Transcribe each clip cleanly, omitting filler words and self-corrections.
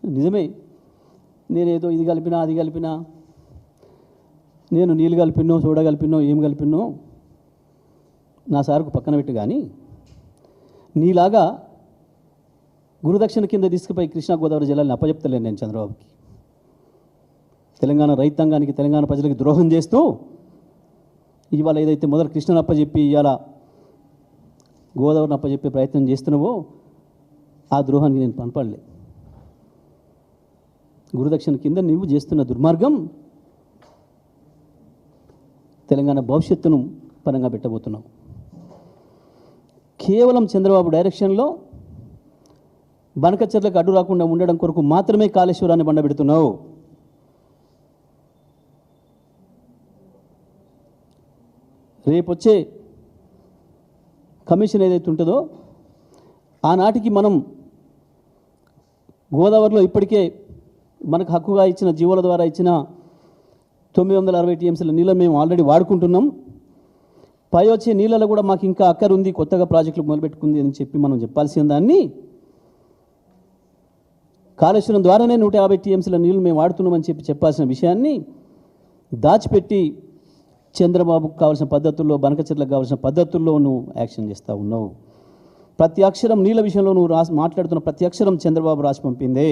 నిజమే, నేనేదో ఇది కలిపినా అది కలిపినా, నేను నీళ్ళు కలిపినో సోడా కలిపినో ఏం కలిపినో నా సార్కు పక్కన పెట్టి, కానీ నీలాగా గురుదక్షిణ కింద తీసుకుపోయి కృష్ణా గోదావరి జిల్లాని అప్పచెప్తలేను నేను చంద్రబాబుకి. తెలంగాణ రైతాంగానికి, తెలంగాణ ప్రజలకు ద్రోహం చేస్తూ ఇవాళ ఏదైతే మొదలు కృష్ణను అప్పచెప్పి ఇవాళ గోదావరిని అప్పచెప్పే ప్రయత్నం చేస్తున్నావో ఆ ద్రోహానికి నేను పనపడలే. గురుదక్షిణ కింద నువ్వు చేస్తున్న దుర్మార్గం తెలంగాణ భవిష్యత్తును పరంగా పెట్టబోతున్నావు. కేవలం చంద్రబాబు డైరెక్షన్లో బనకచెర్లకు అడ్డు రాకుండా ఉండడం కొరకు మాత్రమే కాళేశ్వరాన్ని బండబెడుతున్నావు. రేపొచ్చే కమిషన్ ఏదైతే ఉంటుందో ఆనాటికి మనం గోదావరిలో ఇప్పటికే మనకు హక్కుగా ఇచ్చిన జీవోల ద్వారా ఇచ్చిన 960 టీఎంసీల నీళ్ళని మేము ఆల్రెడీ వాడుకుంటున్నాం. పై వచ్చే నీళ్ళలో కూడా మాకు ఇంకా అక్కర ఉంది, కొత్తగా ప్రాజెక్టులు మొదలుపెట్టుకుంది అని చెప్పి మనం చెప్పాల్సిన దాన్ని కాళేశ్వరం ద్వారానే 150 టీఎంసీల నీళ్ళు మేము వాడుతున్నామని చెప్పాల్సిన విషయాన్ని దాచిపెట్టి చంద్రబాబుకు కావాల్సిన పద్ధతుల్లో, బనకచెర్లకు కావాల్సిన పద్ధతుల్లో నువ్వు యాక్షన్ చేస్తూ ఉన్నావు. ప్రతి అక్షరం నీళ్ళ విషయంలో నువ్వు మాట్లాడుతున్న ప్రతి అక్షరం చంద్రబాబు రాసి పంపిందే.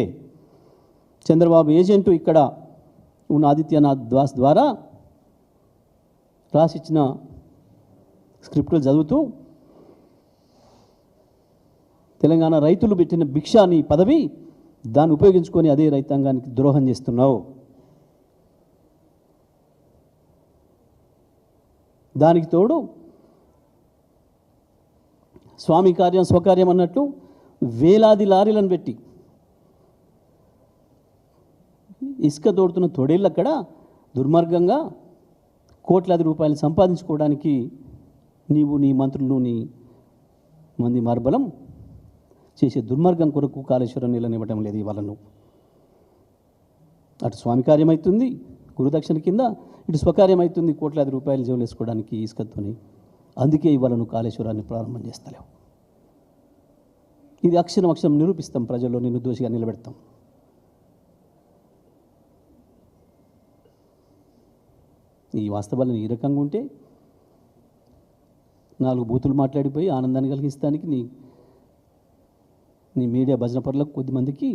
చంద్రబాబు ఏజెంటు ఇక్కడ ఉన్న ఆదిత్యనాథ్ దాస్ ద్వారా రాసిచ్చిన స్క్రిప్టులు చదువుతూ తెలంగాణ రైతులు పెట్టిన భిక్ష నీ పదవి, దాన్ని ఉపయోగించుకొని అదే రైతాంగానికి ద్రోహం చేస్తున్నావు. దానికి తోడు స్వామి కార్యం స్వకార్యం అన్నట్టు వేలాది లారీలను పెట్టి ఇసుక తోడుతున్న తొడేళ్ళు అక్కడ దుర్మార్గంగా కోట్లాది రూపాయలు సంపాదించుకోవడానికి నీవు, నీ మంత్రులు, నీ మంది మార్బలం చేసే దుర్మార్గం కొరకు కాళేశ్వరం నీళ్ళని ఇవ్వటం లేదు. ఇవాళ నువ్వు అటు స్వామి కార్యం అవుతుంది గురుదక్షిణ కింద, ఇటు స్వకార్యం అవుతుంది కోట్లాది రూపాయలు జేబులు వేసుకోవడానికి ఇసుకతోని. అందుకే ఇవాళ నువ్వు కాళేశ్వరాన్ని ప్రారంభం చేస్తలేవు. ఇది అక్షరం నిరూపిస్తాం, ప్రజల్లో నిన్ను దోషిగా నిలబెడతాం. ఈ వాస్తవాలను ఈ రకంగా ఉంటే 4 బూతులు మాట్లాడిపోయి ఆనందాన్ని కలిగిస్తానికి నీ మీడియా భజన పరులకు కొద్దిమందికి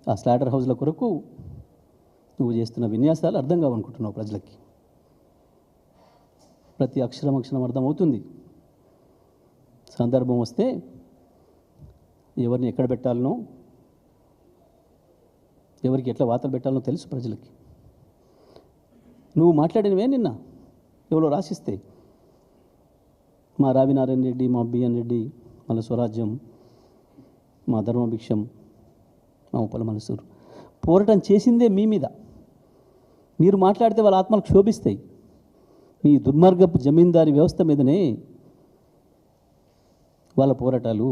ఆ స్లాటర్ హౌస్ల కొరకు నువ్వు చేస్తున్న విన్యాసాలు అర్థం కావనుకుంటున్నావు ప్రజలకి. ప్రతి అక్షరం అర్థమవుతుంది. సందర్భం వస్తే ఎవరిని ఎక్కడ పెట్టాలనో, ఎవరికి ఎట్లా వార్తలు పెట్టాలనో తెలుసు ప్రజలకి. నువ్వు మాట్లాడినవే నిన్న ఎవరో రాసిస్తే మా రావినారాయణ రెడ్డి, మా బిఎన్ రెడ్డి, మన స్వరాజ్యం, మా ధర్మభిక్షం, మా ఉప్పల మనసూరు పోరాటం చేసిందే మీ మీద. మీరు మాట్లాడితే వాళ్ళ ఆత్మలకు శోభిస్తాయి. మీ దుర్మార్గపు జమీందారీ వ్యవస్థ మీదనే వాళ్ళ పోరాటాలు,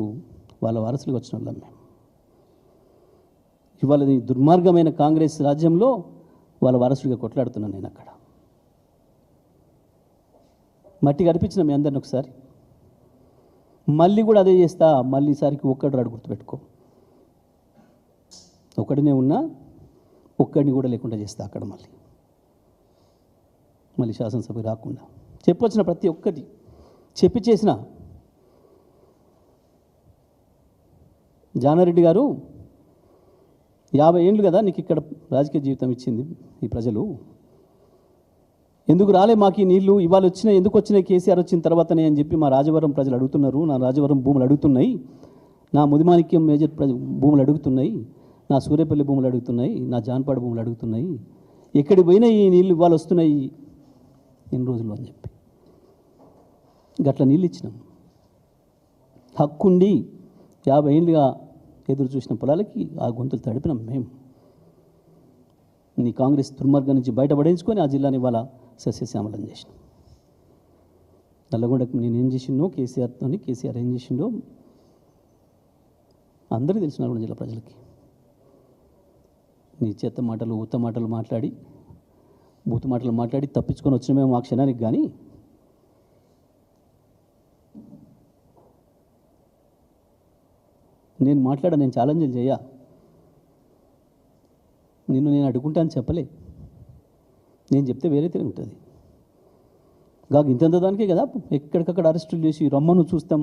వాళ్ళ వారసులకు వచ్చిన వాళ్ళం మేము. ఇవాళ నీ దుర్మార్గమైన కాంగ్రెస్ రాజ్యంలో వాళ్ళ వారసుడిగా కొట్లాడుతున్నాను నేను. అక్కడ మట్టి కనిపించిన మీ అందరిని ఒకసారి మళ్ళీ కూడా అదే చేస్తా. మళ్ళీ ఈసారికి ఒక్కడు రాడు, గుర్తుపెట్టుకో. ఒక్కడినే ఉన్నా ఒక్కడిని కూడా లేకుండా చేస్తా అక్కడ. మళ్ళీ శాసనసభకి రాకుండా చెప్పొచ్చిన ప్రతి ఒక్కటి చెప్పి చేసిన. జానారెడ్డి గారు 50 ఏళ్ళు కదా నీకు ఇక్కడ రాజకీయ జీవితం ఇచ్చింది ఈ ప్రజలు. ఎందుకు రాలే మాకు ఈ నీళ్ళు? ఇవాళ వచ్చినాయి, ఎందుకు వచ్చినాయి కేసీఆర్ వచ్చిన తర్వాతనే అని చెప్పి మా రాజవరం ప్రజలు అడుగుతున్నారు. నా రాజవరం భూములు అడుగుతున్నాయి, నా ముదిమాణిక్యం మేజర్ భూములు అడుగుతున్నాయి, నా సూర్యపల్లి భూములు అడుగుతున్నాయి, నా జాన్పాడు భూములు అడుగుతున్నాయి. ఎక్కడికి పోయినా ఈ నీళ్ళు ఇవాళ వస్తున్నాయి ఎన్ని రోజులు అని చెప్పి గట్ల నీళ్ళు ఇచ్చినాం. హక్కుండి 50 ఏళ్ళుగా ఎదురు చూసిన పొలాలకి ఆ గొంతులు తడిపినాం మేము. నీ కాంగ్రెస్ దుర్మార్గం నుంచి బయటపడేయించుకొని ఆ జిల్లాని ఇవాళ సస్యశ్యామలం చేసినాం. నల్లగొండకు నేనేం చేసిండో కేసీఆర్ ఏం చేసిండో అందరికీ తెలిసిన నల్గొండ జిల్లా ప్రజలకి. నీ చెత్త మాటలు, ఉత్త మాటలు మాట్లాడి, బూతు మాటలు మాట్లాడి తప్పించుకొని వచ్చినమేమో ఆ క్షణానికి. కానీ నేను ఛాలెంజ్లు చేయ. నిన్ను నేను అడుగుంటాను చెప్పలే, నేను చెప్తే వేరే తిరిగి ఉంటుంది. ఇంతంత దానికే కదా ఎక్కడికక్కడ అరెస్టులు చేసి రమ్మను చూస్తాం